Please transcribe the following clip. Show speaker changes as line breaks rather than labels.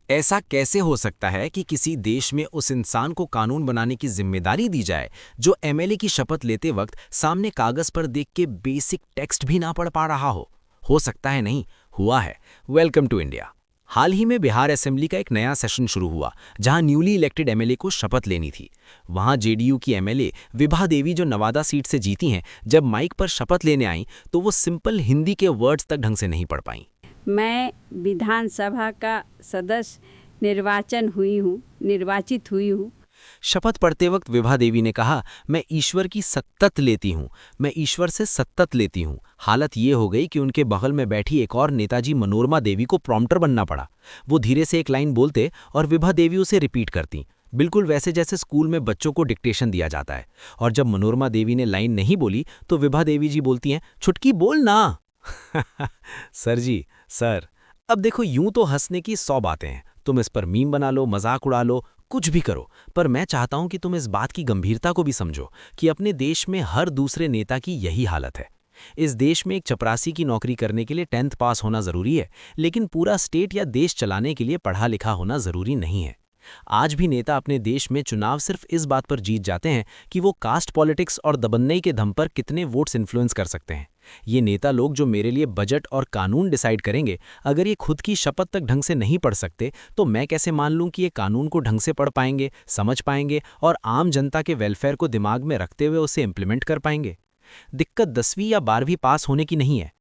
ऐसा कैसे हो सकता है कि किसी देश में उस इंसान को कानून बनाने की जिम्मेदारी दी जाए जो एमएलए की शपथ लेते वक्त सामने कागज पर देख के बेसिक टेक्स्ट भी ना पढ़ पा रहा हो सकता है नहीं, हुआ है। Welcome to India. हाल ही में बिहार असेंबली का एक नया सेशन शुरू हुआ जहां न्यूली इलेक्टेड एमएलए को शपथ लेनी थी। वहां जेडीयू की एमएलए विभा देवी जो नवादा सीट से जीती हैं, जब माइक पर शपथ लेने आईं तो वो सिंपल हिंदी के वर्ड्स तक ढंग से नहीं पढ़ पाईं।
मैं विधानसभा का सदस्य निर्वाचित हुई हूँ।
शपथ पढ़ते वक्त विभा देवी ने कहा, मैं ईश्वर की सत्तत लेती हूँ, मैं ईश्वर से सत्तत लेती हूँ। हालत ये हो गई कि उनके बगल में बैठी एक और नेताजी मनोरमा देवी को प्रॉम्प्टर बनना पड़ा। वो धीरे से एक लाइन बोलते और विभा देवी उसे रिपीट करती, बिल्कुल वैसे जैसे स्कूल में बच्चों को डिक्टेशन दिया जाता है। और जब मनोरमा देवी ने लाइन नहीं बोली तो विभा देवी जी बोलती हैं, छुटकी बोल ना। सर जी, सर, अब देखो यूं तो हंसने की 100 बातें हैं, तुम इस पर मीम बना लो, मजाक उड़ा लो, कुछ भी करो, पर मैं चाहता हूं कि तुम इस बात की गंभीरता को भी समझो कि अपने देश में हर दूसरे नेता की यही हालत है। इस देश में एक चपरासी की नौकरी करने के लिए 10th पास होना जरूरी है, लेकिन पूरा स्टेट या देश चलाने के लिए पढ़ा लिखा होना जरूरी नहीं है। आज भी नेता अपने देश में चुनाव सिर्फ इस बात पर जीत जाते हैं कि वो कास्ट पॉलिटिक्स और दबन्नई के दम पर कितने वोट्स इन्फ्लुएंस कर सकते हैं। ये नेता लोग जो मेरे लिए बजट और कानून डिसाइड करेंगे, अगर ये खुद की शपथ तक ढंग से नहीं पढ़ सकते तो मैं कैसे मान लूं कि ये कानून को ढंग से पढ़ पाएंगे, समझ पाएंगे और आम जनता के वेलफेयर को दिमाग में रखते हुए उसे इम्प्लीमेंट कर पाएंगे। दिक्कत 10वीं या 12वीं पास होने की नहीं है,